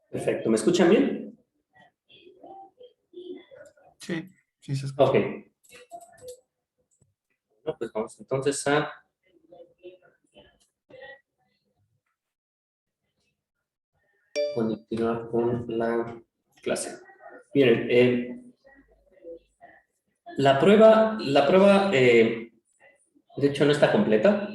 Perfecto. ¿Me escuchan bien? Sí, sí se escucha. Ok. Bueno, pues vamos entonces a continuar con la clase. Miren, la prueba, de hecho, no está completa.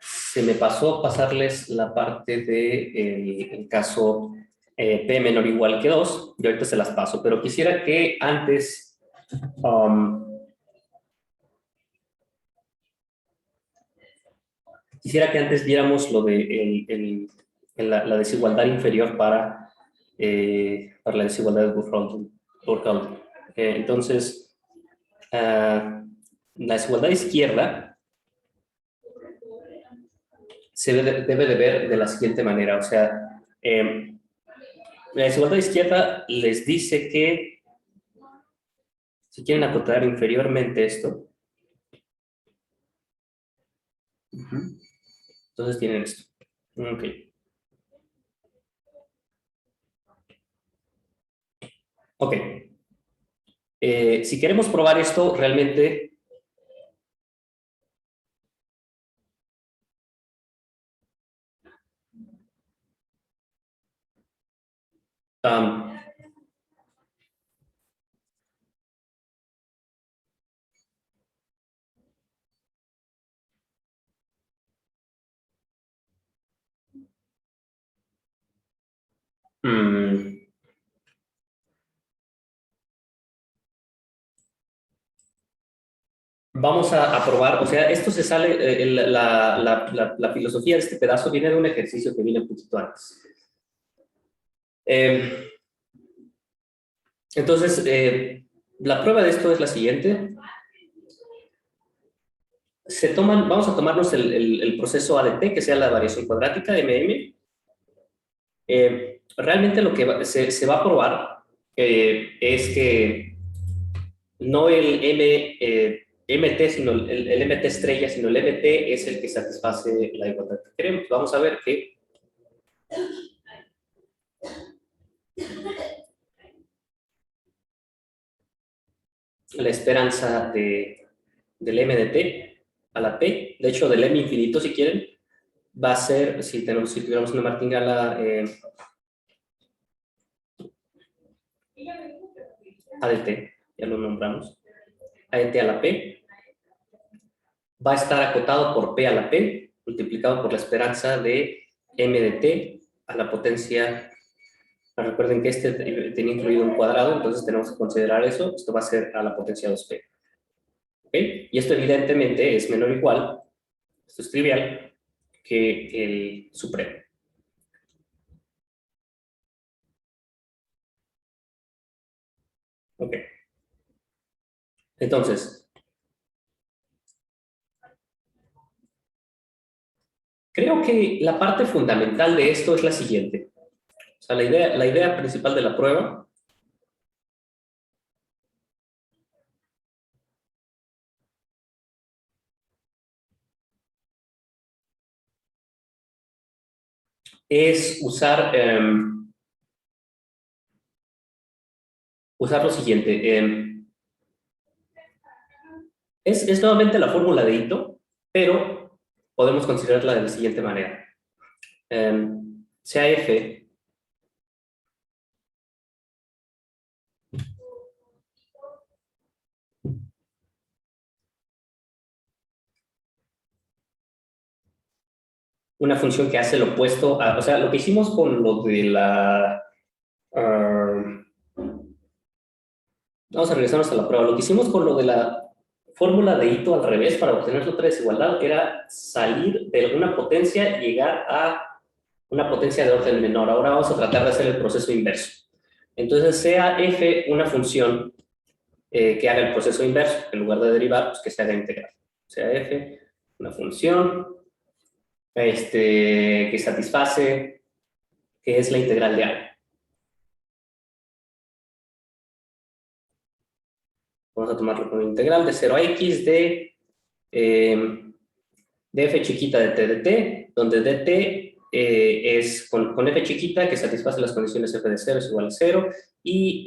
Se me pasó pasarles la parte de el caso P menor o igual que 2, y ahorita se las paso, pero quisiera que antes viéramos lo de la desigualdad inferior para la desigualdad de Burkhalter. Entonces, la desigualdad izquierda se debe de ver de la siguiente manera. O sea, la desigualdad izquierda les dice que si quieren acotar inferiormente esto, entonces tienen esto. Ok. Ok. Si queremos probar esto, realmente um, mm, vamos a probar, o sea, esto se sale, la filosofía de este pedazo viene de un ejercicio que viene un poquito antes. Entonces, la prueba de esto es la siguiente. Vamos a tomarnos el proceso ADT, que sea la variación cuadrática, MM. Realmente lo que se va a probar es que no el MT, sino el MT estrella, sino el MT es el que satisface la igualdad que queremos. Vamos a ver que la esperanza del M de T a la P, de hecho del M infinito si quieren, va a ser, si tuviéramos una martingala ADT, ya lo nombramos, ADT a la P, va a estar acotado por P a la P, multiplicado por la esperanza de M de T a la potencia. Recuerden que este tenía incluido un cuadrado, entonces tenemos que considerar eso. Esto va a ser a la potencia 2p. ¿Okay? Y esto evidentemente es menor o igual, esto es trivial, que el supremo. Ok. Entonces, creo que la parte fundamental de esto es la siguiente. O sea, la idea principal de la prueba es usar lo siguiente. Es nuevamente la fórmula de Ito, pero podemos considerarla de la siguiente manera. Sea f una función que hace lo opuesto a, o sea, lo que hicimos con lo de la, vamos a regresarnos a la prueba, lo que hicimos con lo de la fórmula de Ito al revés para obtener la otra desigualdad era salir de una potencia y llegar a una potencia de orden menor. Ahora vamos a tratar de hacer el proceso inverso. Entonces, sea f una función que haga el proceso inverso, en lugar de derivar, pues que se haga integral. Sea f una función que satisface, que es la integral de algo. Vamos a tomarlo como integral de 0 a x de f chiquita de t, donde dt es con f chiquita que satisface las condiciones f de 0 es igual a 0 y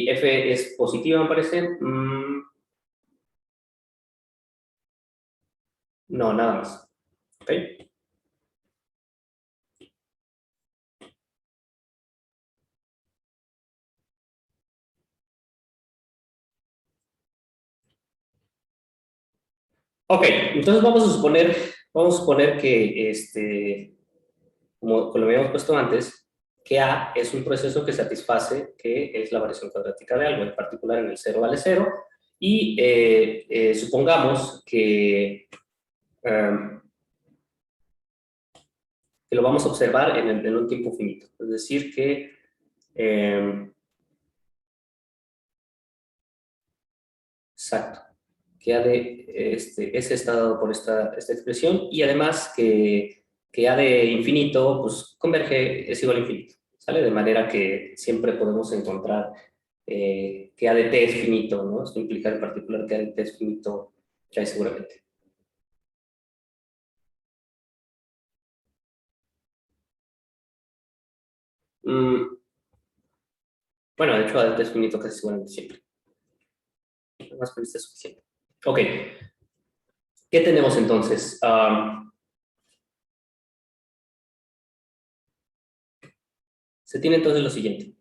f es positiva, me parece. No, nada más. ¿Ok? Ok, entonces vamos a suponer que, como lo habíamos puesto antes, que A es un proceso que satisface que es la variación cuadrática de algo, en particular en el 0 vale 0, y supongamos que lo vamos a observar en un tiempo finito. Es decir, que exacto, que A de S está dado por esta expresión y además que A de infinito pues converge, es igual a infinito, ¿sale? De manera que siempre podemos encontrar que A de T es finito, ¿no? Esto implica en particular que A de T es finito ya seguramente. Bueno, de hecho A de T es finito casi seguramente siempre. Más con esto es suficiente. Ok, ¿qué tenemos entonces? Se tiene entonces lo siguiente.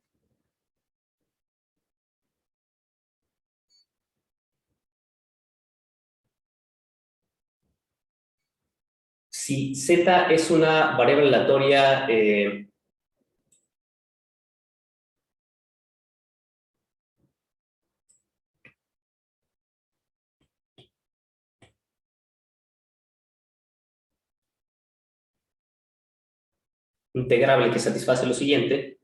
Si Z es una variable aleatoria integrable que satisface lo siguiente,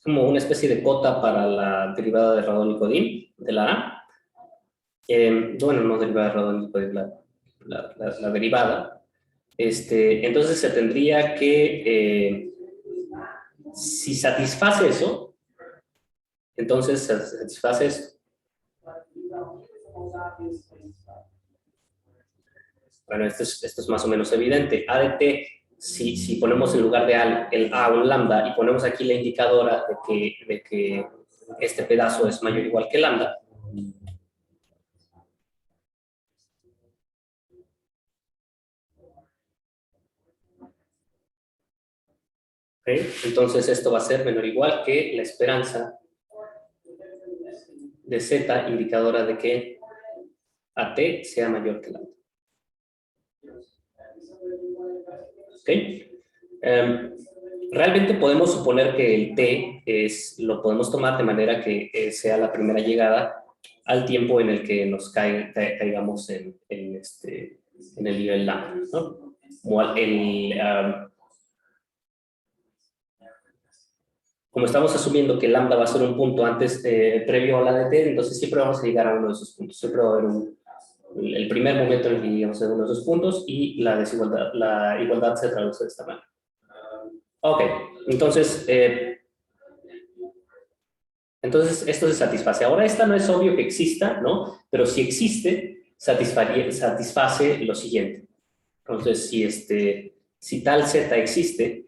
como una especie de cota para la derivada de Radon-Nikodym de la A. Bueno, no derivada de Radon-Nikodym, la derivada. Entonces se tendría que, si satisface eso, entonces satisface esto. Bueno, esto es más o menos evidente. A de T, si ponemos en lugar de el A un lambda y ponemos aquí la indicadora de que este pedazo es mayor o igual que lambda, ¿okay? Entonces esto va a ser menor o igual que la esperanza de Z, indicadora de que AT sea mayor que lambda. ¿Ok? Realmente podemos suponer que el T lo podemos tomar de manera que sea la primera llegada al tiempo en el que nos caigamos en el nivel lambda, ¿no? Como estamos asumiendo que lambda va a ser un punto antes, previo a la de T, entonces siempre vamos a llegar a uno de esos puntos. Siempre va a haber el primer momento en el que llegamos a uno de esos puntos y la igualdad se traduce de esta manera. Ok, entonces, esto se satisface. Ahora esta no es obvio que exista, ¿no? Pero si existe, satisface lo siguiente. Entonces, si tal Z existe,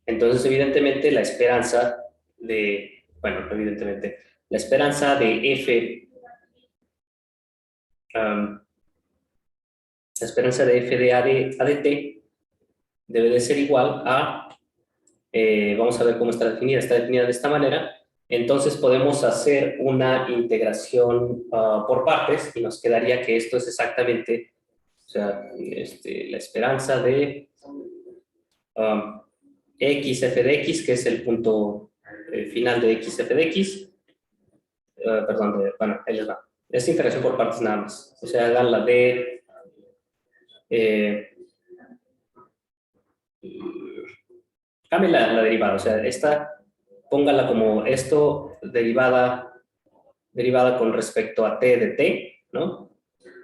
entonces evidentemente la esperanza de, bueno, evidentemente, la esperanza de F, la esperanza de F de A de T debe de ser igual a, vamos a ver cómo está definida de esta manera. Entonces podemos hacer una integración por partes y nos quedaría que esto es exactamente, o sea, la esperanza de x f de x, que es el punto final de x f de x, bueno, ahí les va. Esta integración por partes nada más. O sea, hagan la de... cambien la derivada. O sea, esta, póngala como esto, derivada con respecto a t de t, ¿no?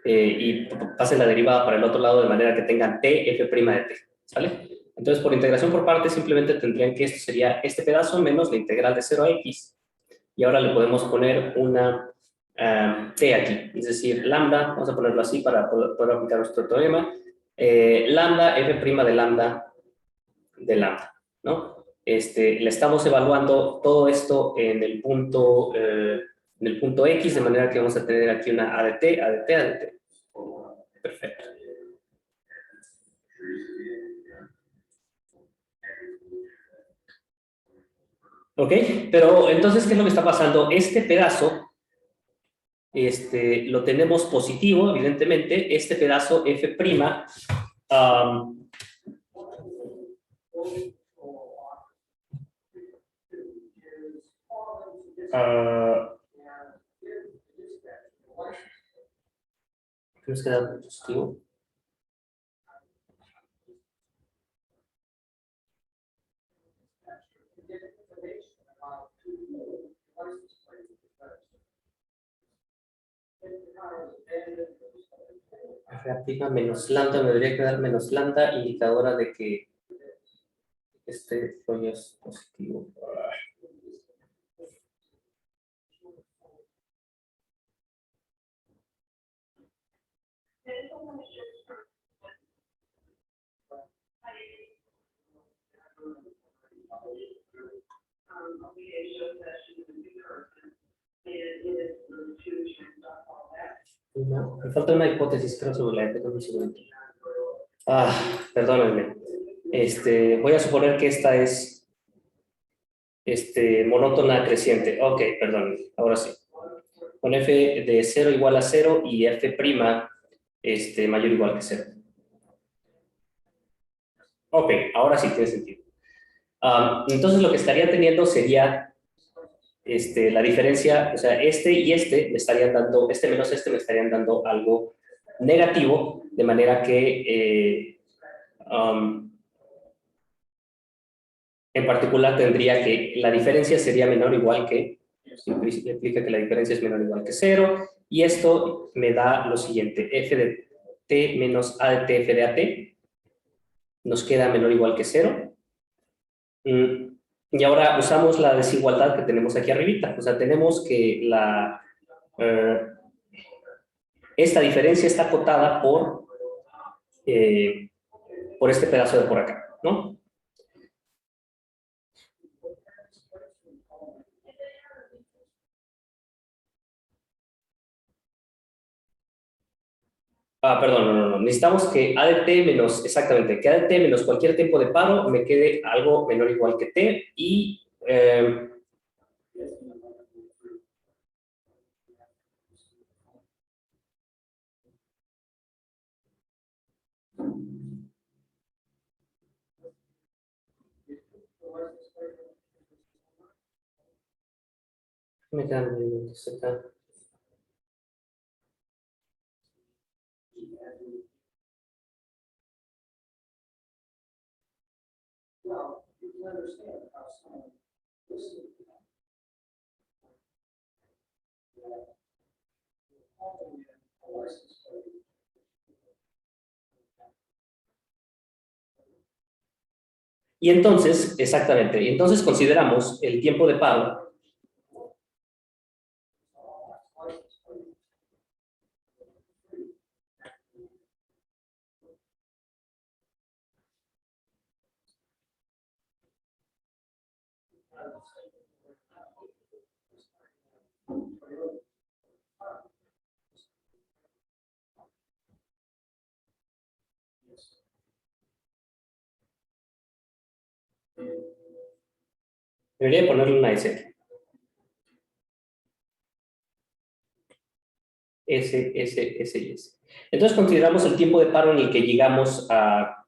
Y pasen la derivada para el otro lado de manera que tengan t, f' de t, ¿sale? Entonces, por integración por partes, simplemente tendrían que esto sería este pedazo menos la integral de 0 a x. Y ahora le podemos poner una t aquí, es decir, lambda, vamos a ponerlo así para poder aplicar nuestro teorema, lambda, f' de lambda, ¿no? Le estamos evaluando todo esto en el punto X, de manera que vamos a tener aquí una a de t, a de t, a de t. Perfecto. Ok, pero entonces, ¿qué es lo que está pasando? Este pedazo, lo tenemos positivo, evidentemente. Este pedazo f', ¿qué nos queda positivo? F' menos lambda, me debería quedar menos lambda, indicadora de que este rollo es positivo. Me falta una hipótesis, creo, sobre la hipótesis. Perdónenme. Voy a suponer que esta es monótona creciente. Ok, perdón, ahora sí. Con f de 0 igual a 0 y f' mayor o igual que 0. Ok, ahora sí tiene sentido. Entonces lo que estaría teniendo sería la diferencia, o sea, me estarían dando, menos me estarían dando algo negativo, de manera que en particular tendría que la diferencia sería menor o igual que, implica que la diferencia es menor o igual que 0, y esto me da lo siguiente, f de t menos a de t, f de at, nos queda menor o igual que 0. Y ahora usamos la desigualdad que tenemos aquí arribita, o sea, tenemos que esta diferencia está acotada por este pedazo de por acá, ¿no? Perdón, no. Necesitamos que a de t menos, exactamente, que a de t menos cualquier tiempo de paro me quede algo menor o igual que t y... me quedan minutos acá. Y entonces, exactamente, y entonces consideramos el tiempo de paro debería ponerle una S. S y S. Entonces consideramos el tiempo de paro en el que llegamos a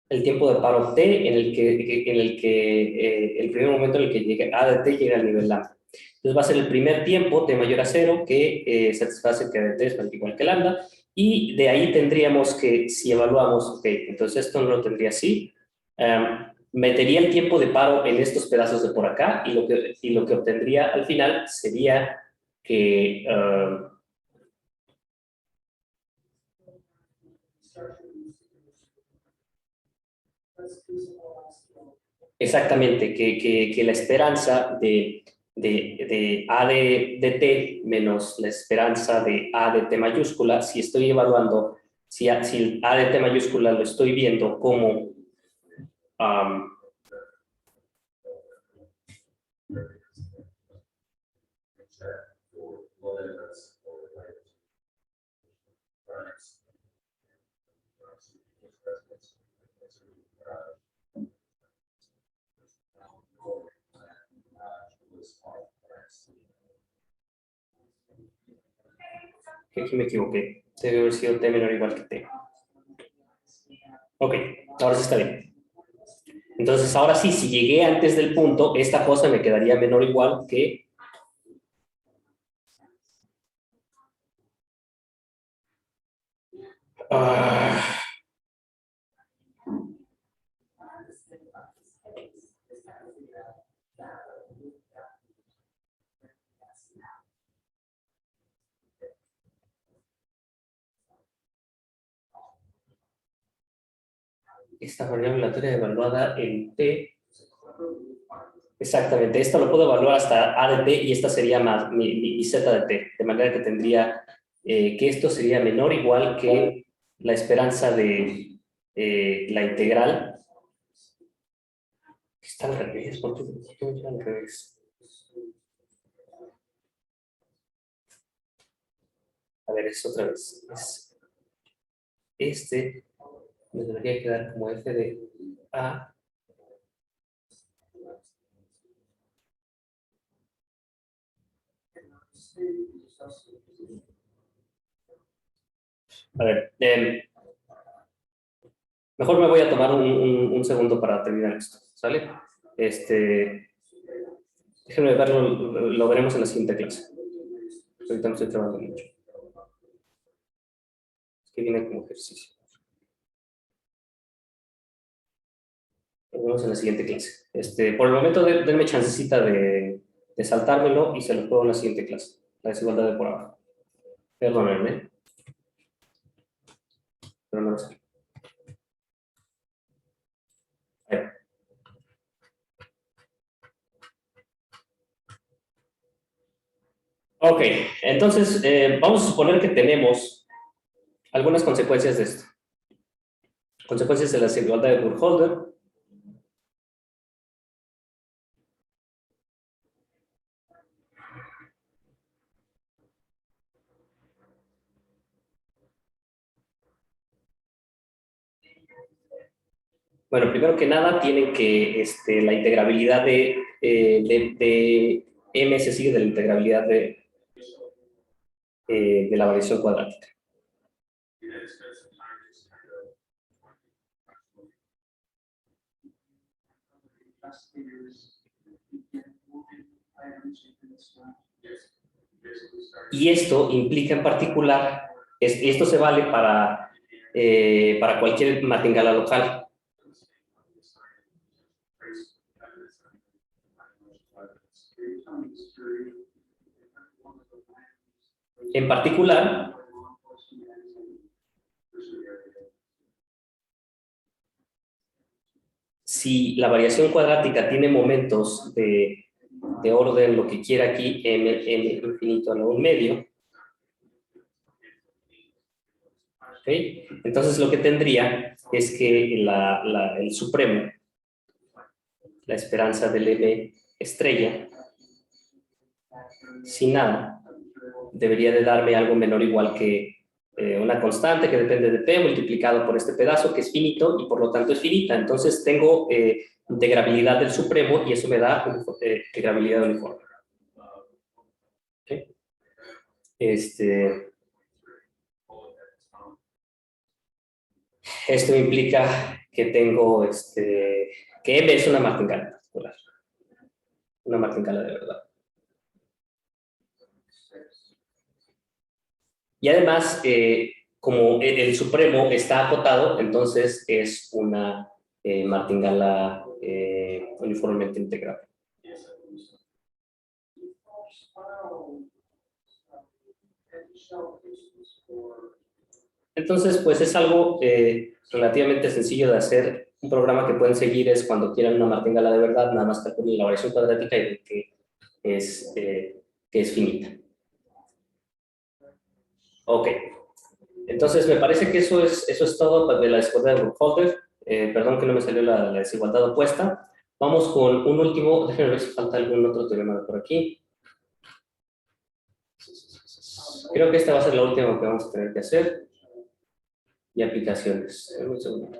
el tiempo de paro t el primer momento en el que llega, a de t llega al nivel lambda. Entonces va a ser el primer tiempo t mayor a 0 que satisface que a de t es igual que lambda, y de ahí tendríamos que, si evaluamos, ok, entonces esto no lo tendría así, metería el tiempo de paro en estos pedazos de por acá, y lo que obtendría al final sería que... exactamente, que la esperanza de A de t menos la esperanza de A de t mayúscula, si estoy evaluando, si el A de t mayúscula lo estoy viendo como que aquí me equivoqué, debe haber sido t menor o igual que t. Ok, ahora sí está bien. Entonces, ahora sí, si llegué antes del punto, esta cosa me quedaría menor o igual que... esta variable aleatoria evaluada en t. Exactamente, esto lo puedo evaluar hasta a de t y esta sería más mi z de t, de manera que tendría que esto sería menor o igual que la esperanza de la integral. Está al revés, ¿por qué está al revés? A ver, es otra vez. Este me debería quedar como f de a. A ver, mejor me voy a tomar un segundo para terminar esto, ¿sale? Déjenme verlo, lo veremos en la siguiente clase. Ahorita no estoy trabajando mucho. Es que viene como ejercicio. Nos vemos en la siguiente clase. Por el momento, denme chancecita de saltármelo y se lo puedo en la siguiente clase. La desigualdad de por abajo. Perdónenme, pero no lo sé. Ok, entonces vamos a suponer que tenemos algunas consecuencias de esto. Consecuencias de la desigualdad de Burkholder. Bueno, primero que nada, tienen que la integrabilidad de m se sigue de la integrabilidad de la variación cuadrática. Y esto implica en particular, esto se vale para cualquier martingala local. En particular, si la variación cuadrática tiene momentos de orden, lo que quiera aquí, m infinito a la 1 medio, ¿okay? Entonces lo que tendría es que el supremo, la esperanza del m estrella, sin nada, debería de darme algo menor o igual que una constante que depende de p multiplicado por este pedazo que es finito y por lo tanto es finita. Entonces tengo integrabilidad del supremo y eso me da integrabilidad uniforme. ¿Okay? Esto implica que tengo, que M es una martingala particular. Una martingala de verdad. Y además, como el supremo está acotado, entonces es una martingala uniformemente integrable. Entonces, pues es algo relativamente sencillo de hacer. Un programa que pueden seguir es cuando quieran una martingala de verdad, nada más calculen la variación cuadrática y ven que es finita. Ok. Entonces, me parece que eso es todo de la desigualdad de Burkholder. Perdón que no me salió la desigualdad opuesta. Vamos con un último. Déjenme ver si falta algún otro teorema por aquí. Creo que esta va a ser la última que vamos a tener que hacer. Y aplicaciones. Un segundo.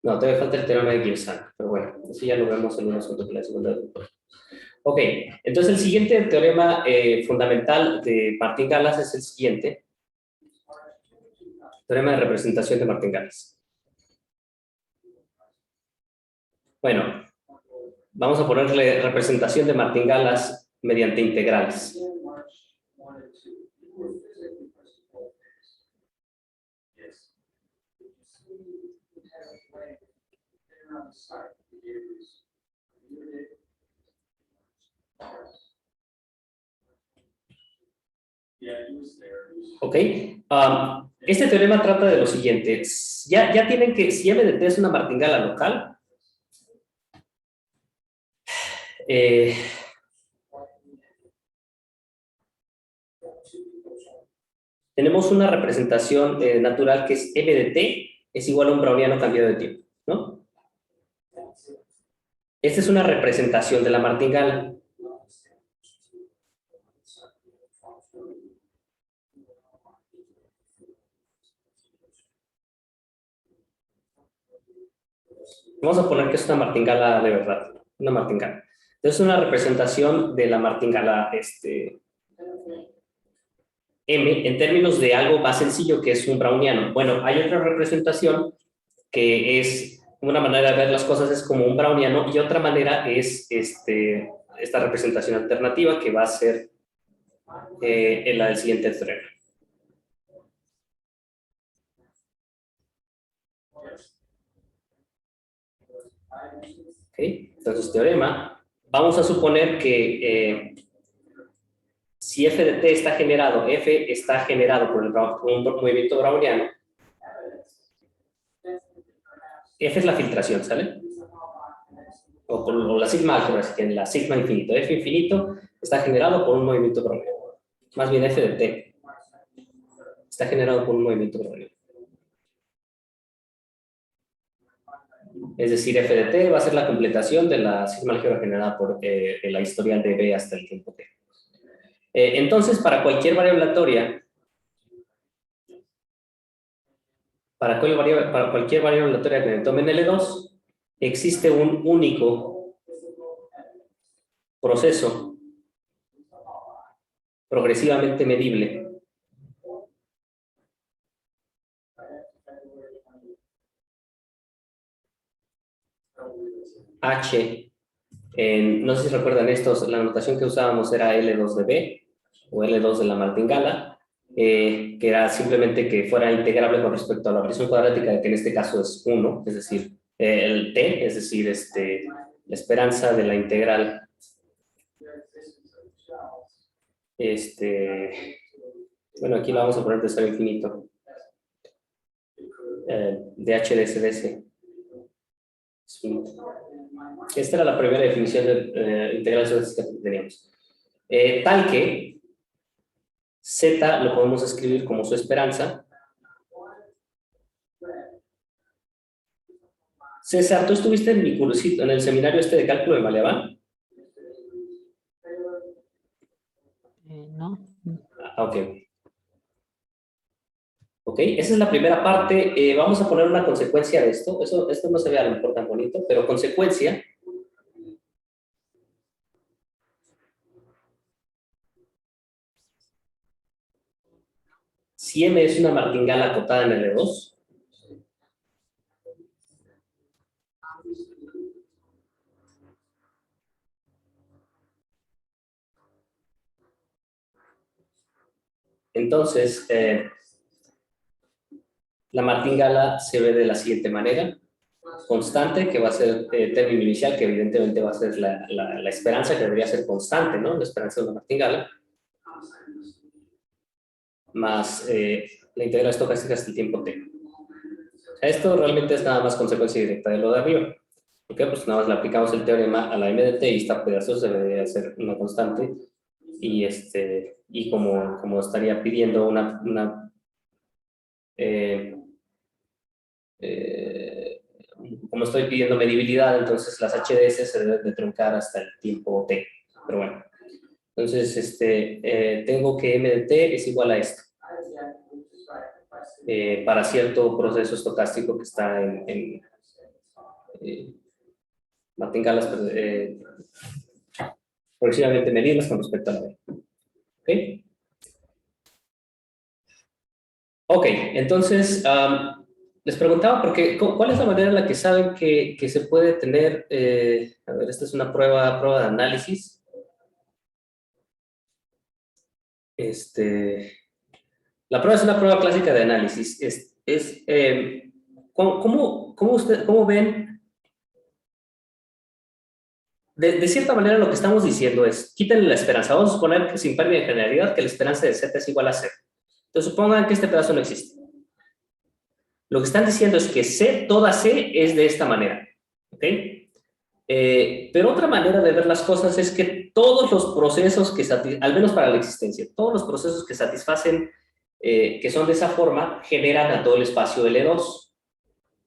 No, todavía falta el teorema de Gibbs-Sang, pero bueno, eso ya lo vemos en un asunto de la desigualdad de Burkholder. Ok, entonces el siguiente teorema fundamental de Martín-Galas es el siguiente. Teorema de representación de Martín-Galas. Bueno, vamos a ponerle representación de Martín-Galas mediante integrales. Ok, este teorema trata de lo siguiente. Ya tienen que, si M de T es una martingala local, tenemos una representación natural que es M de T es igual a un browniano cambiado de tiempo, ¿no? Esta es una representación de la martingala. Vamos a poner que es una martingala de verdad, una martingala. Entonces, es una representación de la martingala M en términos de algo más sencillo que es un browniano. Bueno, hay otra representación que es una manera de ver las cosas, es como un browniano, y otra manera es esta representación alternativa que va a ser en la del siguiente teorema. ¿Ok? Entonces, teorema, vamos a suponer que si f de t está generado, f está generado por un movimiento browniano, f es la filtración, ¿sale? O la sigma álgebra, así que en la sigma infinito. F infinito está generado por un movimiento browniano. Más bien f de t está generado por un movimiento browniano. Es decir, f de t va a ser la completación de la sigma álgebra generada por la historial de b hasta el tiempo t. Entonces, para cualquier variable aleatoria, para cualquier variable aleatoria que tomen L2, existe un único proceso progresivamente medible H, no sé si recuerdan estos, la notación que usábamos era L2 de B o L2 de la martingala, que era simplemente que fuera integrable con respecto a la variación cuadrática, que en este caso es 1, es decir, el t, es decir, la esperanza de la integral bueno, aquí lo vamos a poner de cero infinito, de h de s. Esta era la primera definición de integral que teníamos. Tal que z lo podemos escribir como su esperanza. César, ¿tú estuviste en mi cursito, en el seminario de cálculo de Malevan? No. Ok. Ok, esa es la primera parte. Vamos a poner una consecuencia de esto. Esto no se ve a lo mejor tan bonito, pero consecuencia. Si M es una martingala acotada en L2, Entonces, la martingala se ve de la siguiente manera. Constante, que va a ser término inicial, que evidentemente va a ser la esperanza, que debería ser constante, ¿no? La esperanza de una martingala. Más la integral estocástica hasta el tiempo t. O sea, esto realmente es nada más consecuencia directa de lo de arriba. ¿Ok? Pues nada más le aplicamos el teorema a la m de t y esta pedazo se debería ser una constante. Y como estaría pidiendo como estoy pidiendo medibilidad, entonces las HDS se deben de truncar hasta el tiempo t. Pero bueno, entonces tengo que m de t es igual a esto. Para cierto proceso estocástico que está en martingalas progresivamente medibles con respecto a la B. ¿Ok? Ok, entonces les preguntaba porque ¿cuál es la manera en la que saben que se puede tener, a ver, esta es una prueba de análisis. La prueba es una prueba clásica de análisis. ¿Cómo ven? De cierta manera lo que estamos diciendo es, quítenle la esperanza. Vamos a suponer que sin pérdida de generalidad que la esperanza de z es igual a 0. Entonces supongan que este pedazo no existe. Lo que están diciendo es que C, toda C es de esta manera. ¿Ok? Pero otra manera de ver las cosas es que todos los procesos que al menos para la existencia, todos los procesos que satisfacen, que son de esa forma, generan a todo el espacio L2.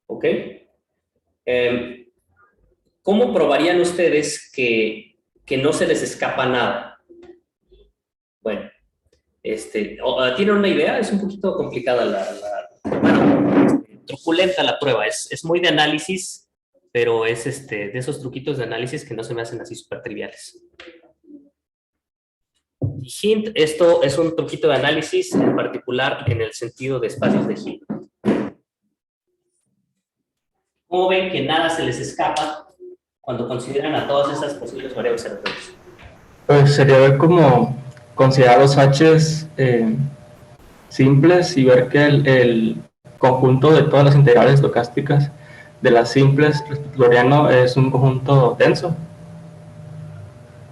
¿Ok? ¿Cómo probarían ustedes que no se les escapa nada? Bueno, ¿tienen una idea? Es un poquito complicada truculenta la prueba. Es muy de análisis, pero es de esos truquitos de análisis que no se me hacen así súper triviales. Y hint, esto es un truquito de análisis, en particular en el sentido de espacios de hint. ¿Cómo ven que nada se les escapa cuando consideran a todas esas posibles variables aleatorias? Pues sería ver como considerar los H's simples y ver que el conjunto de todas las integrales estocásticas de las simples Lorentziano es un conjunto denso.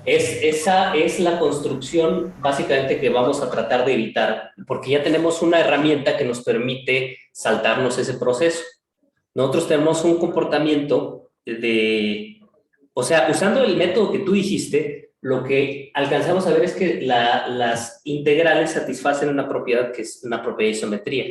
Esa es la construcción básicamente que vamos a tratar de evitar, porque ya tenemos una herramienta que nos permite saltarnos ese proceso. Nosotros tenemos un comportamiento o sea, usando el método que tú dijiste, lo que alcanzamos a ver es que las integrales satisfacen una propiedad que es una propiedad de isometría.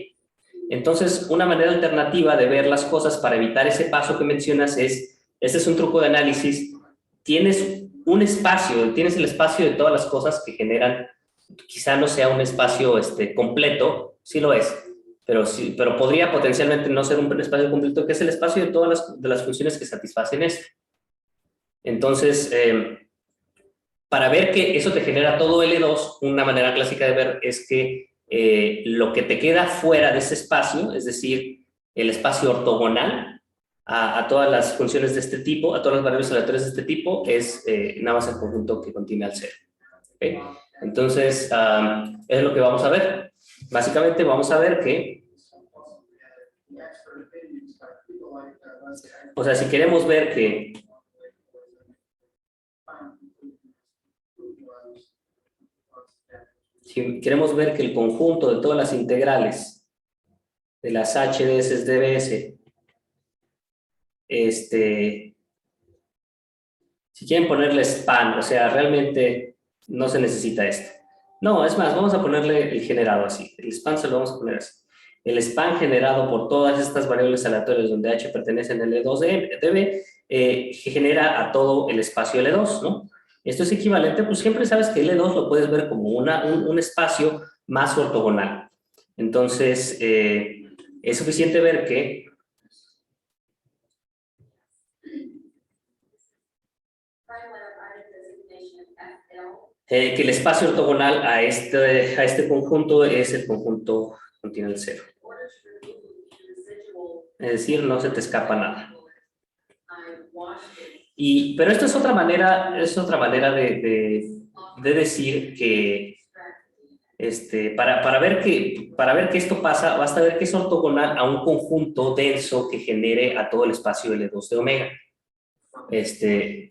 Entonces, una manera alternativa de ver las cosas para evitar ese paso que mencionas este es un truco de análisis. Tienes un espacio, tienes el espacio de todas las cosas que generan, quizá no sea un espacio completo, sí lo es, pero podría potencialmente no ser un espacio completo, que es el espacio de todas las funciones que satisfacen esto. Entonces, para ver que eso te genera todo L2, una manera clásica de ver es que lo que te queda fuera de ese espacio, es decir, el espacio ortogonal a todas las funciones de este tipo, a todas las variables aleatorias de este tipo, es nada más el conjunto que contiene al 0. ¿Okay? Entonces, es lo que vamos a ver. Básicamente vamos a ver que, o sea, si queremos ver que el conjunto de todas las integrales de las HDS DBS, si quieren ponerle span, o sea, realmente no se necesita esto. No, es más, vamos a ponerle el generado así. El span se lo vamos a poner así. El span generado por todas estas variables aleatorias donde H pertenece en L2 de DB, genera a todo el espacio L2, ¿no? Esto es equivalente, pues siempre sabes que L2 lo puedes ver como un espacio más ortogonal. Entonces, es suficiente ver que el espacio ortogonal a este conjunto es el conjunto que contiene el 0. Es decir, no se te escapa nada. Pero esto es otra manera de decir que Para ver que esto pasa, basta ver que es ortogonal a un conjunto denso que genere a todo el espacio L2 de omega.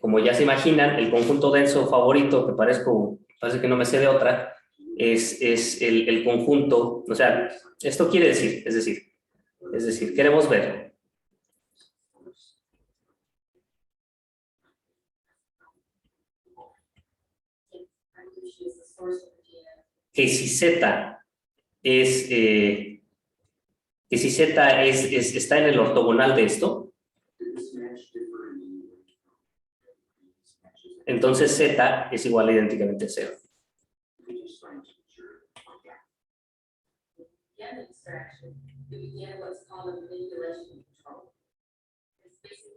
Como ya se imaginan, el conjunto denso favorito, que parece que no me sé de otra, es el conjunto, o sea, esto quiere decir, es decir, queremos ver que si Z está en el ortogonal de esto, entonces Z es igual idénticamente a 0.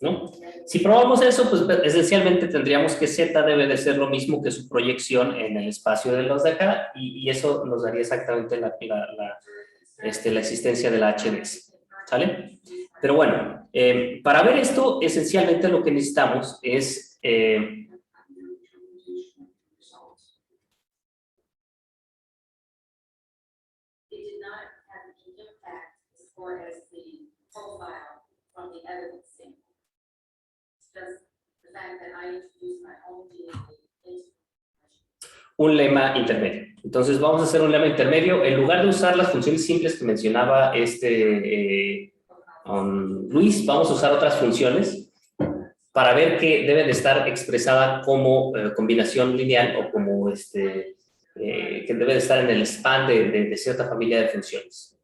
¿No? Si probamos eso, pues esencialmente tendríamos que Z debe de ser lo mismo que su proyección en el espacio de los de acá, y eso nos daría exactamente la existencia de la HDS. ¿Sale? Pero bueno, para ver esto, esencialmente lo que necesitamos es un lema intermedio. Entonces vamos a hacer un lema intermedio. En lugar de usar las funciones simples que mencionaba Luis, vamos a usar otras funciones para ver que debe de estar expresada como combinación lineal o como que debe de estar en el span de cierta familia de funciones.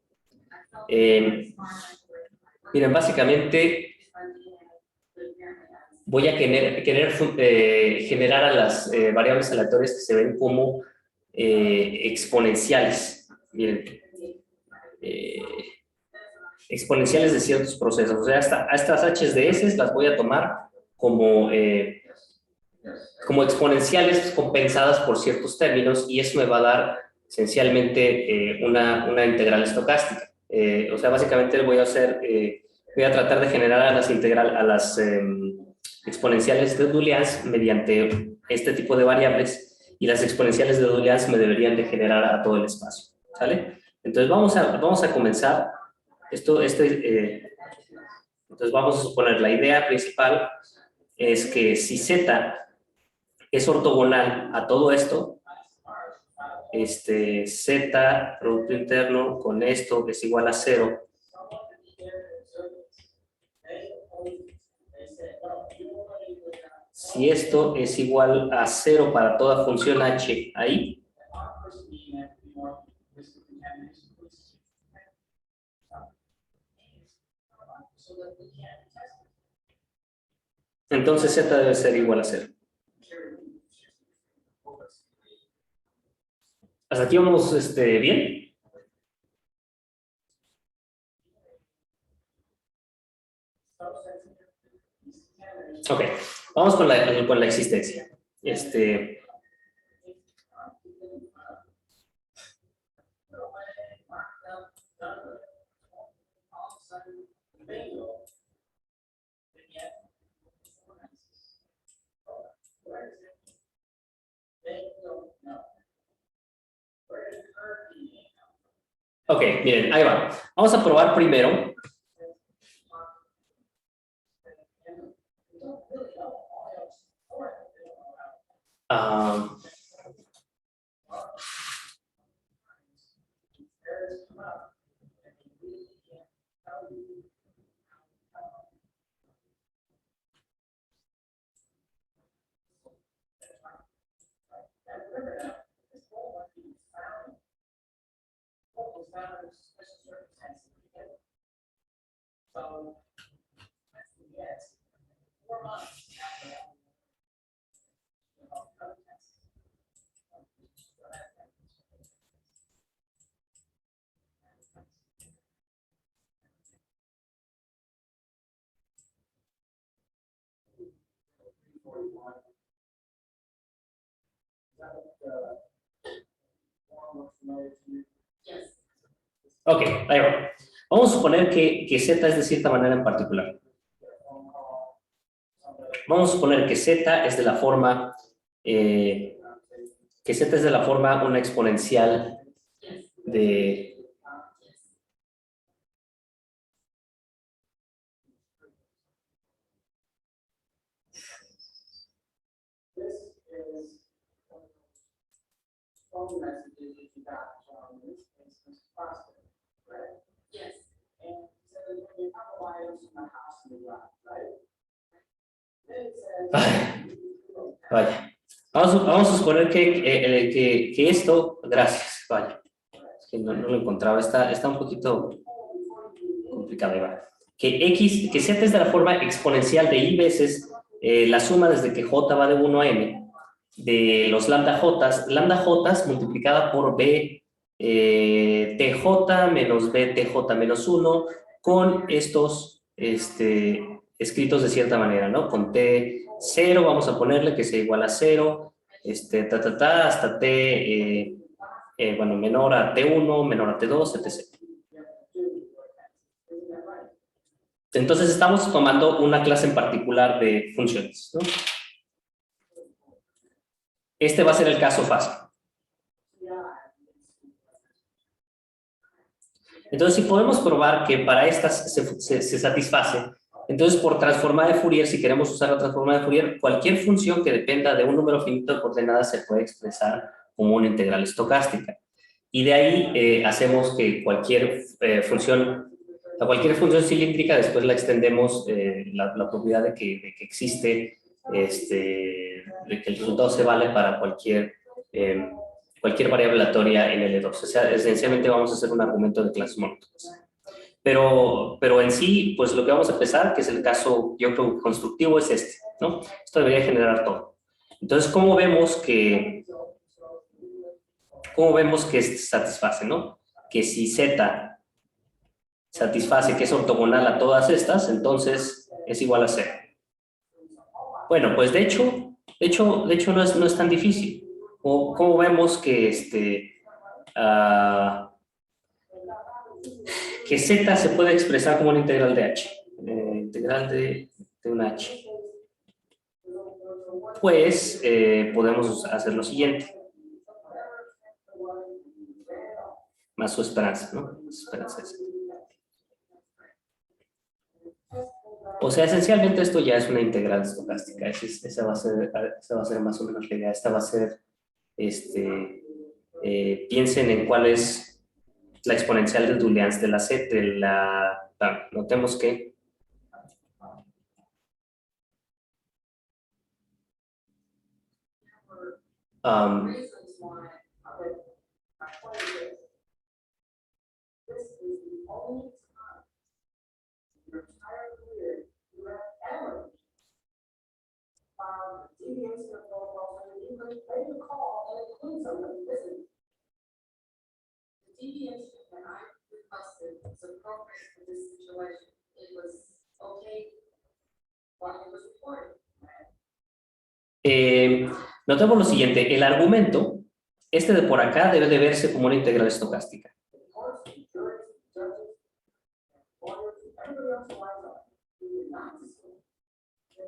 Miren, básicamente voy a generar a las variables aleatorias que se ven como exponenciales. Miren, exponenciales de ciertos procesos. O sea, a estas h's de s las voy a tomar como exponenciales compensadas por ciertos términos, y eso me va a dar esencialmente una integral estocástica. O sea, básicamente voy a tratar de generar a las exponenciales de Dooleans mediante este tipo de variables, y las exponenciales de Dooleans me deberían de generar a todo el espacio. ¿Sale? Entonces vamos a comenzar. Entonces vamos a suponer, la idea principal es que si Z es ortogonal a todo esto, Z, producto interno, con esto es igual a 0. Si esto es igual a 0 para toda función h ahí, entonces Z debe ser igual a 0. ¿Hasta aquí vamos bien? Ok, vamos con la existencia. Ok, miren, ahí va. Vamos a probar primero. Ok, ahí va. Vamos a suponer que Z es de cierta manera en particular. Vamos a suponer que Z es de la forma una exponencial de vaya. Vamos a suponer que esto, gracias, vaya. Es que no lo encontraba, está un poquito complicado, ahí va. Que z es de la forma exponencial de i veces la suma desde que j va de 1 a n de los lambda j multiplicada por b tj menos b tj menos 1 con estos escritos de cierta manera, ¿no? Con t0 vamos a ponerle que sea igual a 0, hasta t, bueno, menor a t1, menor a t2, etc. Entonces estamos tomando una clase en particular de funciones, ¿no? Este va a ser el caso fácil. Entonces, si podemos probar que para estas se satisface, entonces por transforma de Fourier, si queremos usar la transforma de Fourier, cualquier función que dependa de un número finito de coordenadas se puede expresar como una integral estocástica. Y de ahí hacemos que cualquier función cilíndrica, después la extendemos la propiedad de que existe, de que el resultado se vale para cualquier variable aleatoria en L2. O sea, esencialmente vamos a hacer un argumento de clases monótonas. Pero en sí, pues lo que vamos a empezar, que es el caso, yo creo, constructivo, es este, ¿no? Esto debería generar todo. Entonces, ¿cómo vemos que satisface, ¿no? Que si Z satisface que es ortogonal a todas estas, entonces es igual a 0. Bueno, pues de hecho no es tan difícil. ¿Cómo vemos que que Z se puede expresar como una integral de H? Integral de una H. Pues podemos hacer lo siguiente. Más su esperanza, ¿no? Su esperanza es. O sea, esencialmente esto ya es una integral estocástica. Esa va a ser más o menos la idea. Esta va a ser, piensen en cuál es la exponencial del Dooleans de la Z, notemos que notemos lo siguiente, el argumento, de por acá debe de verse como una integral estocástica.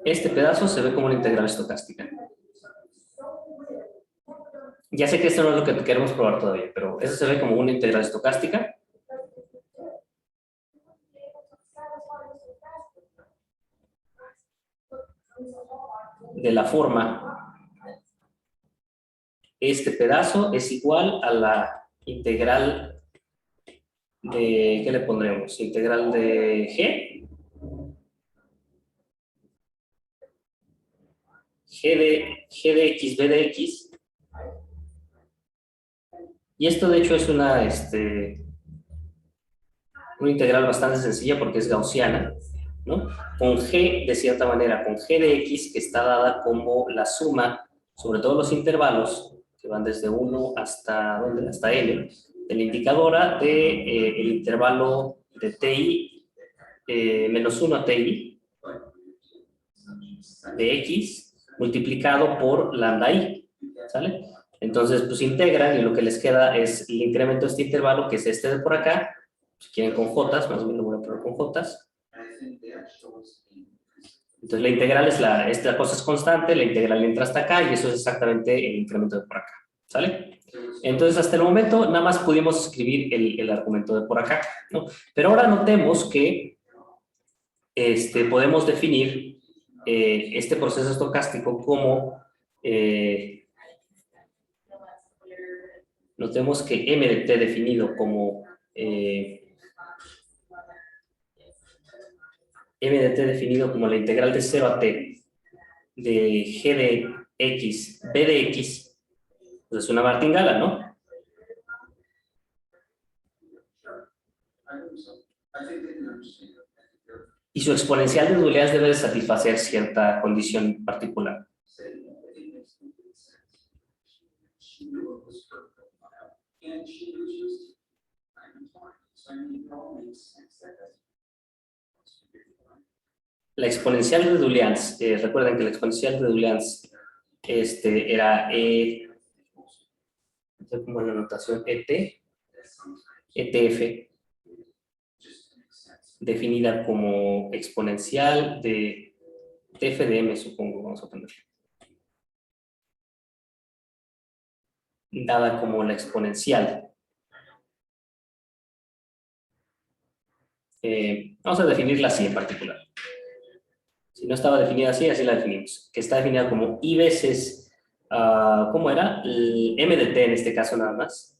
Este pedazo se ve como una integral estocástica. Ya sé que esto no es lo que queremos probar todavía, pero eso se ve como una integral estocástica. De la forma, este pedazo es igual a la integral de, ¿qué le pondremos? Integral de G. G de X, B de X. Y esto de hecho es una integral bastante sencilla porque es gaussiana, ¿no? Con G, de cierta manera, con G de X, que está dada como la suma, sobre todos los intervalos, que van desde 1 hasta N, de la indicadora del intervalo de TI menos 1 a TI de X multiplicado por lambda I, ¿sale? Entonces, pues integran y lo que les queda es el incremento de este intervalo, que es este de por acá, si quieren con Jotas, más bien lo voy a poner con Jotas. Entonces la integral esta cosa es constante, la integral entra hasta acá y eso es exactamente el incremento de por acá. ¿Sale? Entonces, hasta el momento, nada más pudimos escribir el argumento de por acá, ¿no? Pero ahora notemos que podemos definir este proceso estocástico como... notemos que m de t definido como... m de t definido como la integral de 0 a t de g de x, b de x, pues es una martingala, ¿no? Y su exponencial de Booleans debe de satisfacer cierta condición particular. La exponencial de Booleans, recuerden que la exponencial de Booleans era como la notación ETF, definida como exponencial de TF de M, supongo, vamos a ponerlo. Dada como la exponencial. Vamos a definirla así en particular. Si no estaba definida así, así la definimos. Que está definida como I veces, ¿cómo era? El M de T en este caso nada más.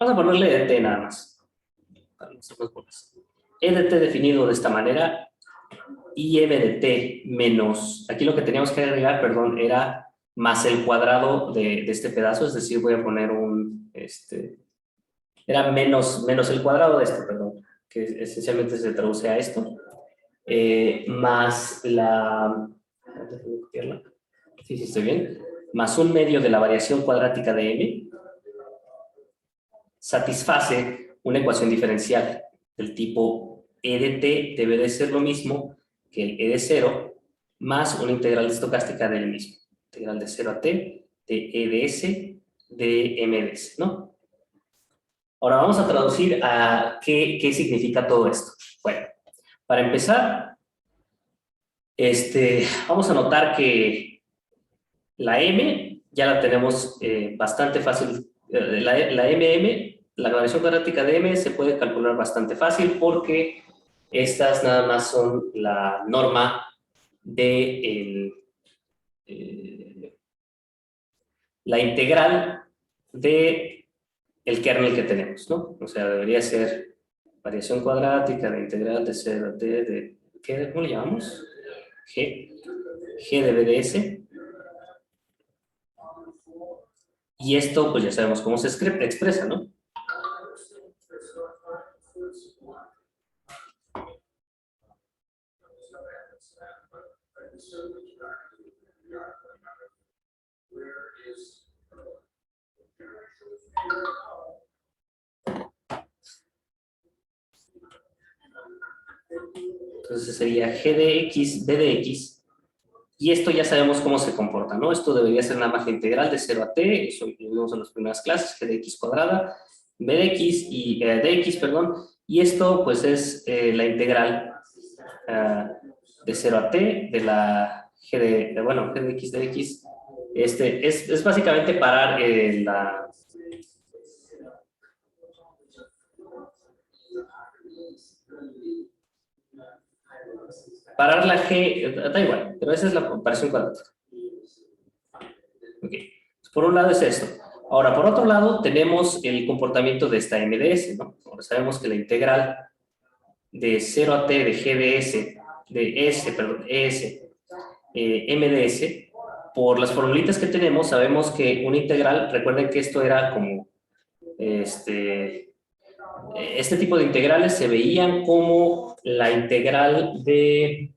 Vamos a ponerle de T nada más. E de T definido de esta manera. Y M de T menos, aquí lo que teníamos que agregar, perdón, era más el cuadrado de este pedazo, es decir, voy a poner un, era menos el cuadrado de este, perdón, que esencialmente se traduce a esto, más la, sí, estoy bien, más 1/2 de la variación cuadrática de M, satisface una ecuación diferencial del tipo E de T debe de ser lo mismo que el E de 0 más una integral estocástica del mismo. Integral de 0 a T de E de S de M de S, ¿no? Ahora vamos a traducir a qué significa todo esto. Bueno, para empezar, vamos a notar que la M ya la tenemos bastante fácil. La MM, la variación cuadrática de M se puede calcular bastante fácil porque estas nada más son la norma de la integral de el kernel que tenemos, ¿no? O sea, debería ser variación cuadrática de integral de 0 a t de, ¿cómo le llamamos? G de BDS. Y esto, pues ya sabemos cómo se expresa, ¿no? Entonces sería g de x, b de x. Y esto ya sabemos cómo se comporta, ¿no? Esto debería ser una marca integral de 0 a t, eso lo vimos en las primeras clases, g de x cuadrada, b de x y de x, perdón. Y esto, pues, es la integral de 0 a t de la g de x de x. Es básicamente parar parar la g, da igual, pero esa es la comparación cuadrática. Ok, por un lado es esto. Ahora, por otro lado, tenemos el comportamiento de esta m de s, ¿no? Ahora sabemos que la integral de 0 a t de g de s, m de s, por las formulitas que tenemos, sabemos que una integral, recuerden que esto era como, este tipo de integrales se veían como la integral de,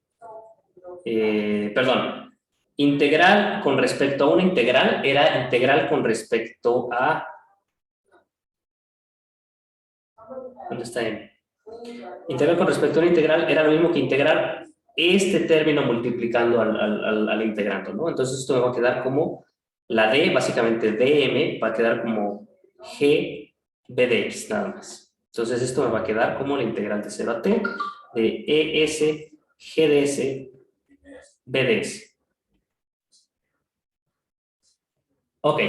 integral con respecto a una integral era integral con respecto a, ¿dónde está M? Integral con respecto a una integral era lo mismo que integrar este término multiplicando al integrando, ¿no? Entonces esto me va a quedar como la d, básicamente dm, va a quedar como g b de x, nada más. Entonces esto me va a quedar como la integral de 0 a t de es g de s b de s. Ok.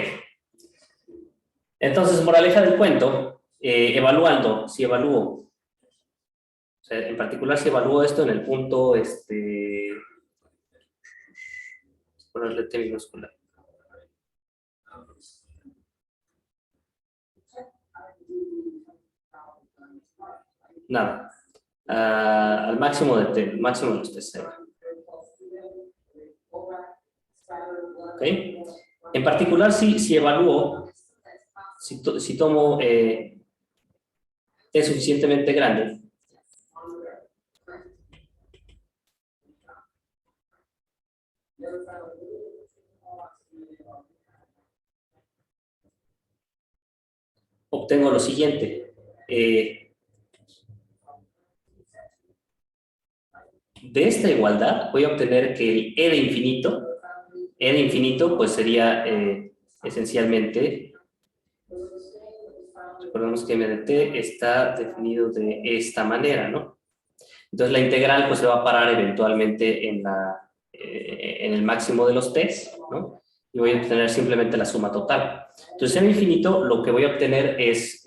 Entonces, moraleja del cuento, evaluando, si evalúo, o sea, en particular si evalúo esto en el punto, ponerle T minúscula. Nada. Al máximo de T, el máximo de los T0. ¿Ok? En particular, si evalúo, si tomo T suficientemente grande, obtengo lo siguiente. De esta igualdad voy a obtener que el E de infinito pues sería esencialmente, recordemos que M de T está definido de esta manera, ¿no? Entonces la integral pues se va a parar eventualmente en el máximo de los T's, ¿no? Y voy a obtener simplemente la suma total. Entonces en infinito lo que voy a obtener es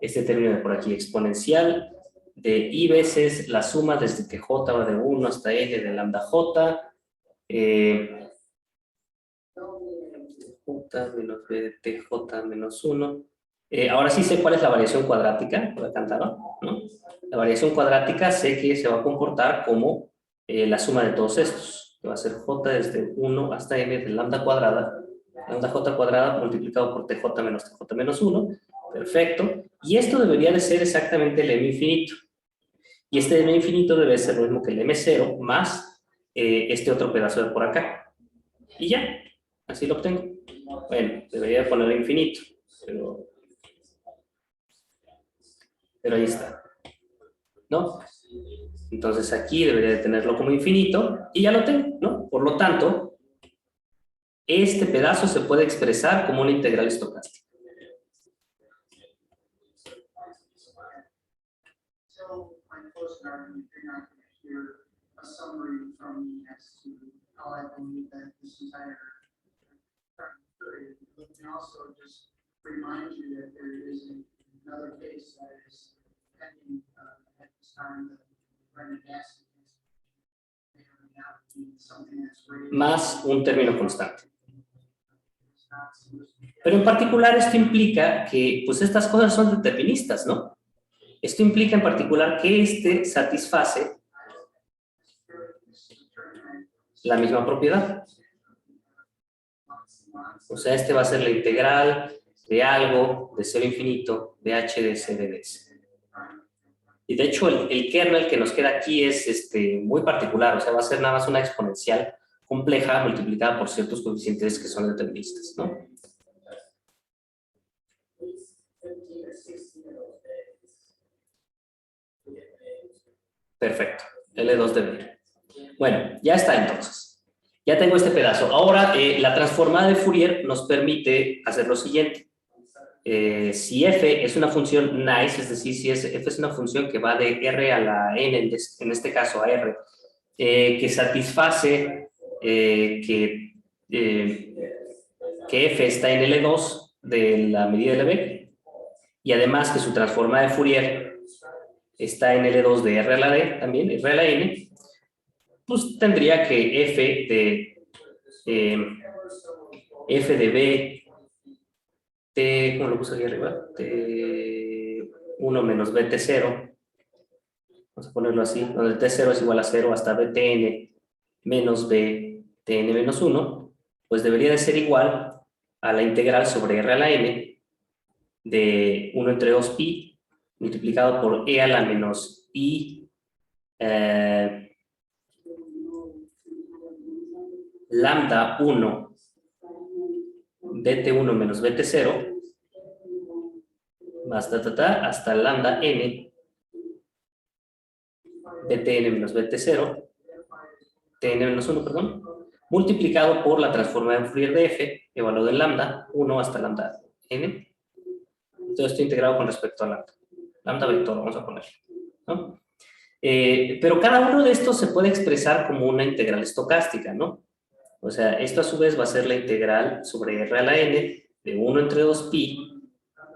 este término de por aquí, exponencial de I veces la suma desde que J va de 1 hasta N de lambda J, J menos B de TJ menos 1. Ahora sí sé cuál es la variación cuadrática, lo he cantado, ¿no? La variación cuadrática sé que se va a comportar como la suma de todos estos, que va a ser J desde 1 hasta N de lambda J cuadrada multiplicado por TJ menos TJ menos 1, perfecto, y esto debería de ser exactamente el M infinito, y este M infinito debe ser lo mismo que el M0 más este otro pedazo de por acá, y ya, así lo obtengo. Bueno, debería poner infinito, pero ahí está, ¿no? Entonces aquí debería de tenerlo como infinito y ya lo tengo, ¿no? Por lo tanto, este pedazo se puede expresar como una integral estocástica. Remind you that there is another case that is pending at this time that Brendan asked más un término constante. Pero en particular esto implica que pues estas cosas son deterministas, ¿no? Esto implica en particular que este satisface la misma propiedad. O sea, este va a ser la integral de algo de 0 a infinito de h de c de ds. Y de hecho el kernel que nos queda aquí es muy particular, o sea, va a ser nada más una exponencial compleja multiplicada por ciertos coeficientes que son deterministas, ¿no? Perfecto, L2 de B. Bueno, ya está entonces. Ya tengo este pedazo. Ahora, la transformada de Fourier nos permite hacer lo siguiente. Si f es una función nice, es decir, si f es una función que va de r a la n, en este caso a r, que satisface que f está en L2 de la medida de B, y además que su transformada de Fourier está en L2 de r a la d, también r a la n, pues tendría que f de b T, ¿cómo lo puse aquí arriba? T1 menos BT0. Vamos a ponerlo así, donde T0 es igual a 0 hasta BTN menos BTN menos 1, pues debería de ser igual a la integral sobre R a la N de 1 entre 2pi multiplicado por E a la menos I lambda 1 BT1 menos BT0 más hasta lambda n BTN menos BT0 TN menos 1, perdón, multiplicado por la transformada de Fourier de f, evaluado en lambda 1 hasta lambda n. Todo esto integrado con respecto a lambda vector, vamos a ponerlo, ¿no? Pero cada uno de estos se puede expresar como una integral estocástica, ¿no? O sea, esto a su vez va a ser la integral sobre R a la N de 1 entre 2pi.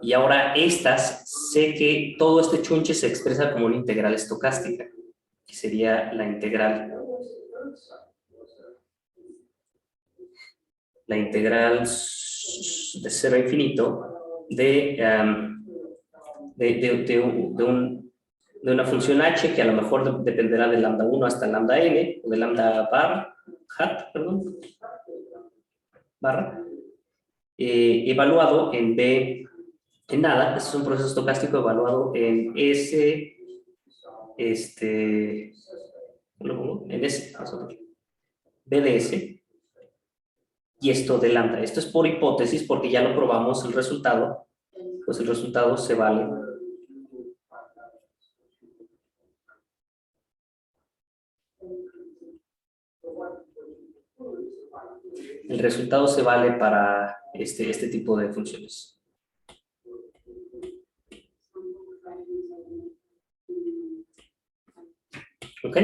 Y ahora estas, sé que todo este chunche se expresa como una integral estocástica, que sería la integral de 0 a infinito de una función h que a lo mejor dependerá de lambda 1 hasta lambda n, o de lambda barra, evaluado en b en nada. Este es un proceso estocástico evaluado en s, ¿cómo lo pongo? En s, b de s, y esto de lambda. Esto es por hipótesis, porque ya lo probamos el resultado, pues el resultado se vale para este tipo de funciones. ¿Ok?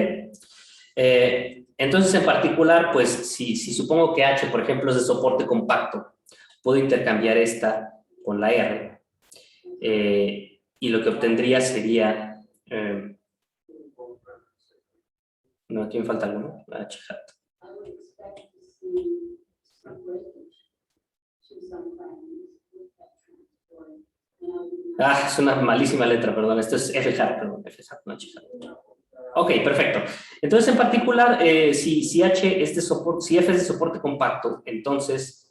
Entonces, en particular, pues, si supongo que H, por ejemplo, es de soporte compacto, puedo intercambiar esta con la R. Y lo que obtendría sería... no, aquí me falta algo, ¿no? H hat. Es una malísima letra, perdón. Esto es F hat, perdón. F hat, no H hat. Ok, perfecto. Entonces, en particular, si H es de soporte, si F es de soporte compacto, entonces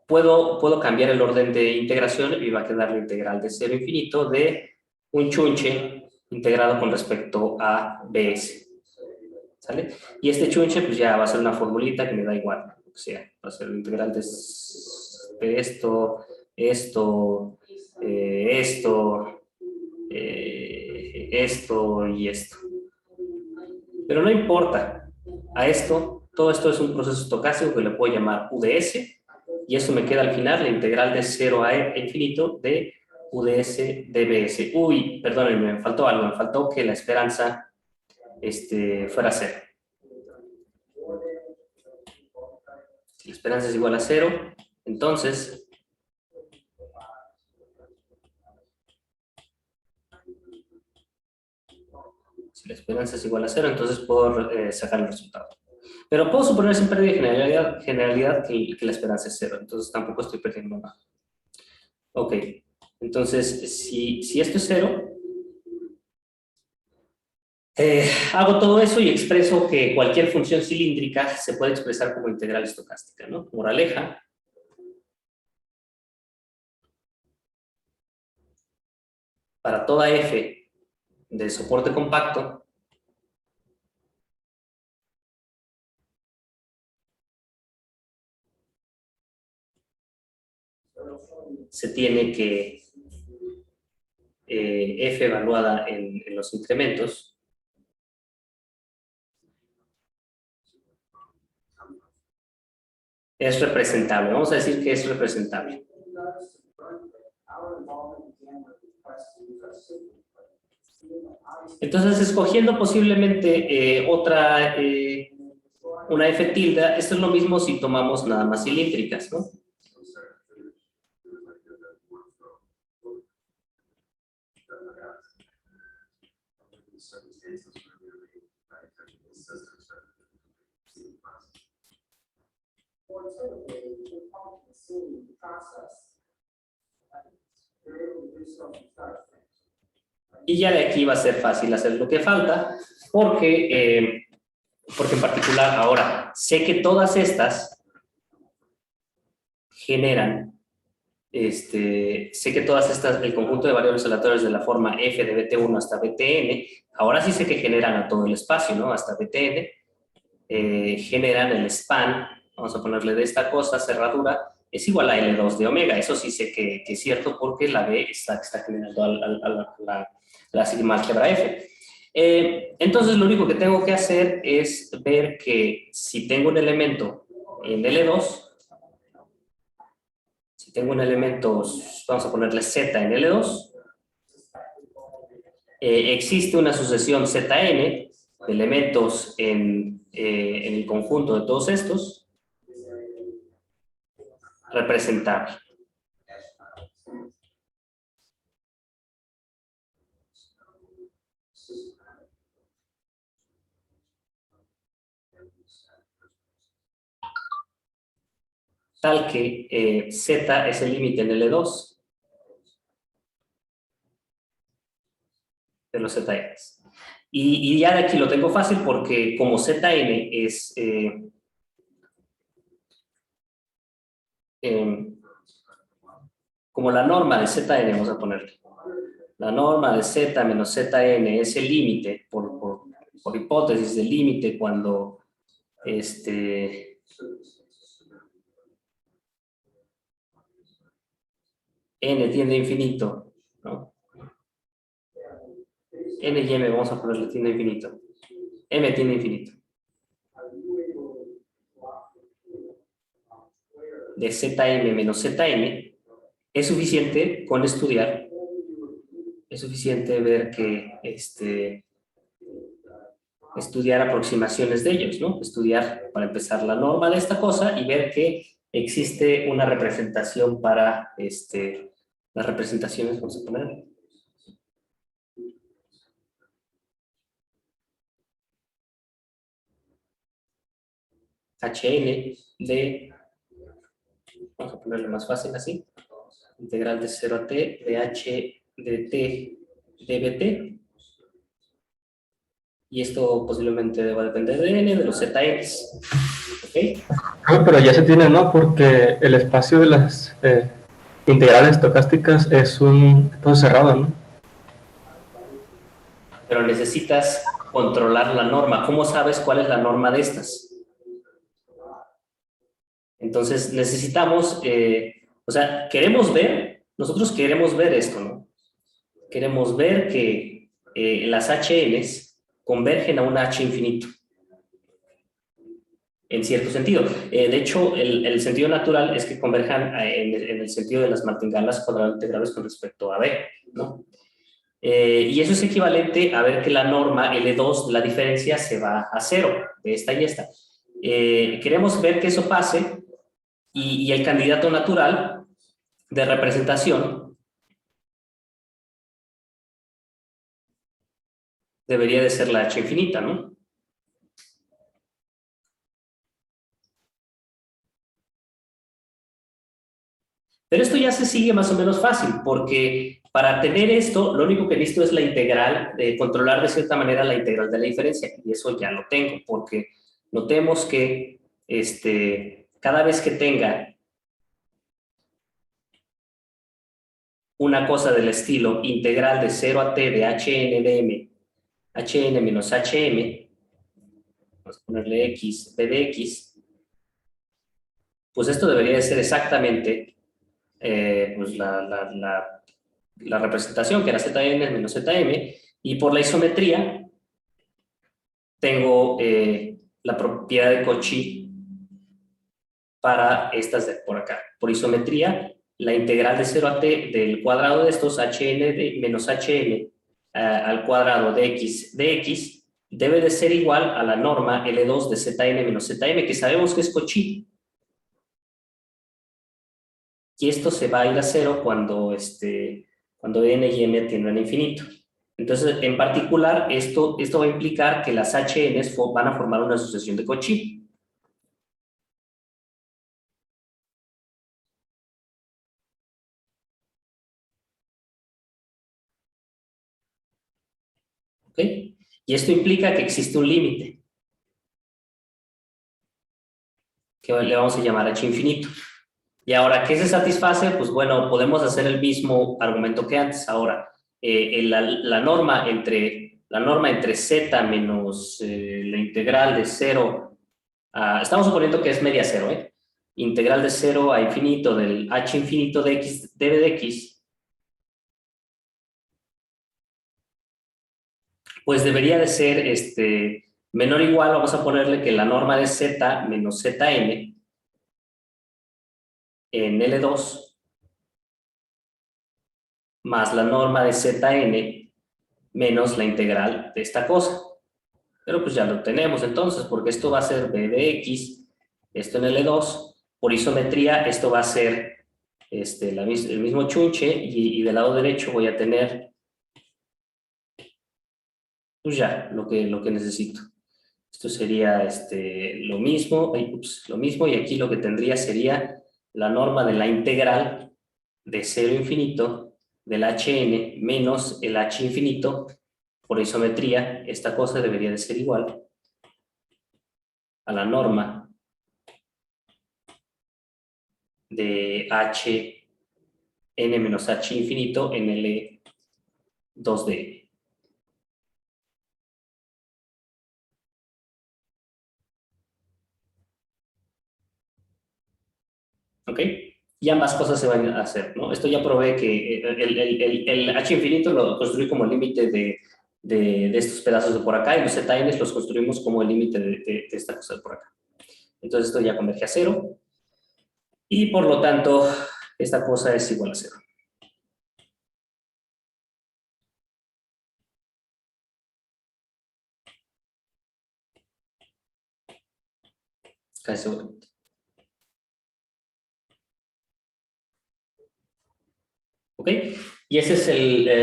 puedo cambiar el orden de integración y va a quedar la integral de 0 a infinito de un chunche integrado con respecto a BS. ¿Sale? Y este chunche, pues ya va a ser una formulita que me da igual, lo que sea. Va a ser la integral de esto, esto y esto. Pero no importa. A esto, todo esto es un proceso estocástico que le puedo llamar UDS, y eso me queda al final la integral de 0 a infinito de UDS dBS. Uy, perdónenme, me faltó algo. Me faltó que la esperanza fuera 0. Si la esperanza es igual a 0, entonces si la esperanza es igual a 0, entonces puedo sacar el resultado. Pero puedo suponer sin pérdida de generalidad que la esperanza es 0, entonces tampoco estoy perdiendo nada. Ok, entonces si esto es 0, hago todo eso y expreso que cualquier función cilíndrica se puede expresar como integral estocástica, ¿no? Moraleja. Para toda f de soporte compacto, se tiene que f evaluada en los incrementos es representable. Vamos a decir que es representable. Entonces, escogiendo posiblemente una f tilde, esto es lo mismo si tomamos nada más cilíndricas, ¿no? Y ya de aquí va a ser fácil hacer lo que falta, porque en particular ahora sé que todas estas generan, sé que todas estas, el conjunto de variables aleatorias de la forma f de bt1 hasta btn, ahora sí sé que generan a todo el espacio, ¿no? Hasta btn, generan el span, vamos a ponerle de esta cosa, cerradura, es igual a L2 de omega. Eso sí sé que es cierto porque la B está generando la sigma álgebra F. Entonces, lo único que tengo que hacer es ver que si tengo un elemento en L2, si tengo un elemento, vamos a ponerle Z en L2, existe una sucesión Zn de elementos en en el conjunto de todos estos representable. Tal que Z es el límite en L2 de los ZNs. Y ya de aquí lo tengo fácil porque como Zn es como la norma de Zn, vamos a ponerle. La norma de Z menos Zn es el límite, por hipótesis del límite, cuando n tiende a infinito, ¿no? N y M, vamos a ponerle tiende a infinito. M tiende a infinito. De Zm menos Zm, es suficiente con estudiar, es suficiente ver que estudiar aproximaciones de ellos, ¿no? Estudiar, para empezar, la norma de esta cosa y ver que existe una representación para las representaciones, vamos a poner. Hn de, vamos a ponerlo más fácil así, integral de 0 a t de h de t dbt, y esto posiblemente deba depender de n, de los zns, ¿ok? Pero ya se tiene, ¿no? Porque el espacio de las integrales estocásticas es un espacio cerrado, ¿no? Pero necesitas controlar la norma. ¿Cómo sabes cuál es la norma de estas? Entonces necesitamos, o sea, nosotros queremos ver esto, ¿no? Queremos ver que las HNs convergen a un H infinito, en cierto sentido. De hecho, el sentido natural es que converjan en el sentido de las martingalas cuadradas integrales con respecto a B, ¿no? Y eso es equivalente a ver que la norma L2, la diferencia se va a 0, de esta y esta. Queremos ver que eso pase y el candidato natural de representación debería de ser la H infinita, ¿no? Pero esto ya se sigue más o menos fácil, porque para tener esto, lo único que necesito es la integral, de controlar de cierta manera la integral de la diferencia, y eso ya lo tengo, porque notemos que cada vez que tenga una cosa del estilo integral de 0 a t de hn de m, hn menos hm, vamos a ponerle x, b de x, pues esto debería de ser exactamente pues la representación, que era Zn menos Zm, y por la isometría tengo la propiedad de Cauchy para estas de por acá. Por isometría, la integral de 0 a t del cuadrado de estos hn menos hm al cuadrado de x debe de ser igual a la norma L2 de Zn menos Zm, que sabemos que es Cauchy. Y esto se va a ir a 0 cuando n y m tienden a infinito. Entonces, en particular, esto va a implicar que las HNs van a formar una sucesión de Cauchy. ¿Ok? Y esto implica que existe un límite, que le vamos a llamar H infinito. Y ahora, ¿qué se satisface? Pues bueno, podemos hacer el mismo argumento que antes. Ahora, la norma entre z menos la integral de 0 a, estamos suponiendo que es media 0, integral de 0 a infinito del h infinito de x dv de x, pues debería de ser menor o igual, vamos a ponerle que la norma de z menos zm en L2 más la norma de Zn menos la integral de esta cosa. Pero pues ya lo tenemos entonces, porque esto va a ser b de x, esto en L2, por isometría, esto va a ser el mismo chunche, y del lado derecho voy a tener, pues ya, lo que necesito. Esto sería lo mismo, lo mismo, y aquí lo que tendría sería la norma de la integral de 0 infinito del hn menos el h infinito por isometría. Esta cosa debería de ser igual a la norma de hn menos h infinito en L2 de n. ¿Ok? Y ambas cosas se van a hacer, ¿no? Esto ya probé que el h infinito lo construí como límite de estos pedazos de por acá, y los zn los construimos como el límite de esta cosa de por acá. Entonces esto ya converge a 0, y por lo tanto esta cosa es igual a 0. Casi seguramente. ¿Ok? Y esa es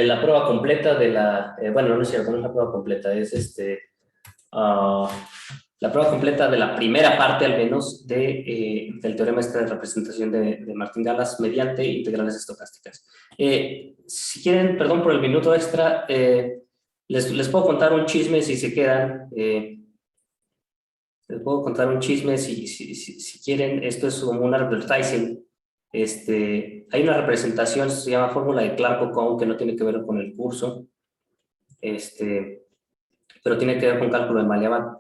la prueba completa de la... bueno, no es cierto, no es la prueba completa, es la prueba completa de la primera parte, al menos, del teorema de representación de Martín-Galas mediante integrales estocásticas. Si quieren, perdón por el minuto extra, les puedo contar un chisme si se quedan. Les puedo contar un chisme si quieren. Esto es como un advertising. Hay una representación, se llama fórmula de Clark-Ohlson, que no tiene que ver con el curso, pero tiene que ver con cálculo de Malia-Van,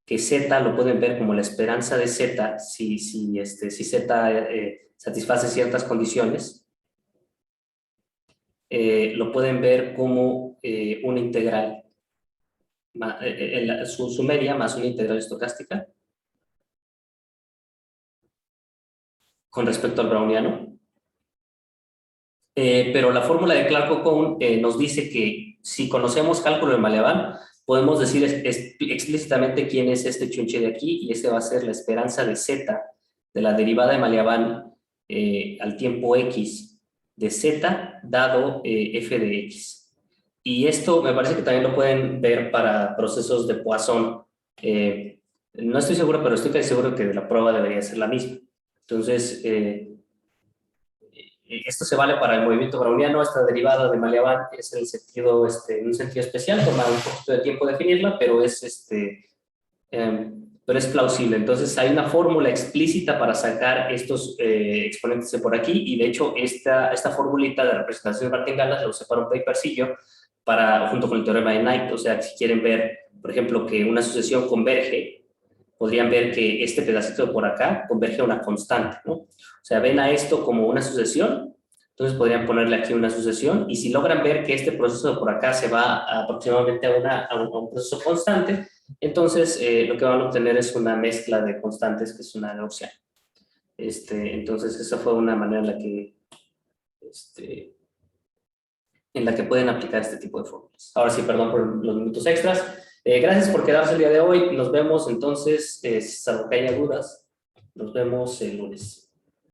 que Z lo pueden ver como la esperanza de Z si Z satisface ciertas condiciones. Lo pueden ver como una integral, su media más una integral estocástica con respecto al browniano. Pero la fórmula de Clark-Ohlson nos dice que si conocemos cálculo de Malia-Van, podemos decir explícitamente quién es este chunche de aquí, y ese va a ser la esperanza de Z de la derivada de Malia-Van al tiempo x de Z dado f de x. Y esto me parece que también lo pueden ver para procesos de Poisson. No estoy seguro, pero estoy casi seguro que la prueba debería ser la misma. Entonces, esto se vale para el movimiento browniano. Esta derivada de Malia-Van es en el sentido, en un sentido especial, toma un poquito de tiempo definirla, pero pero es plausible. Entonces hay una fórmula explícita para sacar estos exponentes de por aquí, y de hecho esta formulita de representación de Martín-Galas la usé para un papercillo junto con el teorema de Knight. O sea, si quieren ver, por ejemplo, que una sucesión converge, podrían ver que este pedacito de por acá converge a una constante, ¿no? O sea, ven a esto como una sucesión, entonces podrían ponerle aquí una sucesión, y si logran ver que este proceso de por acá se va aproximadamente a un proceso constante, entonces lo que van a obtener es una mezcla de constantes que es una gaussiana. Entonces esa fue una manera en la que pueden aplicar este tipo de fórmulas. Ahora sí, perdón por los minutos extras. Gracias por quedarse el día de hoy. Nos vemos entonces, salvo que haya dudas, nos vemos el lunes.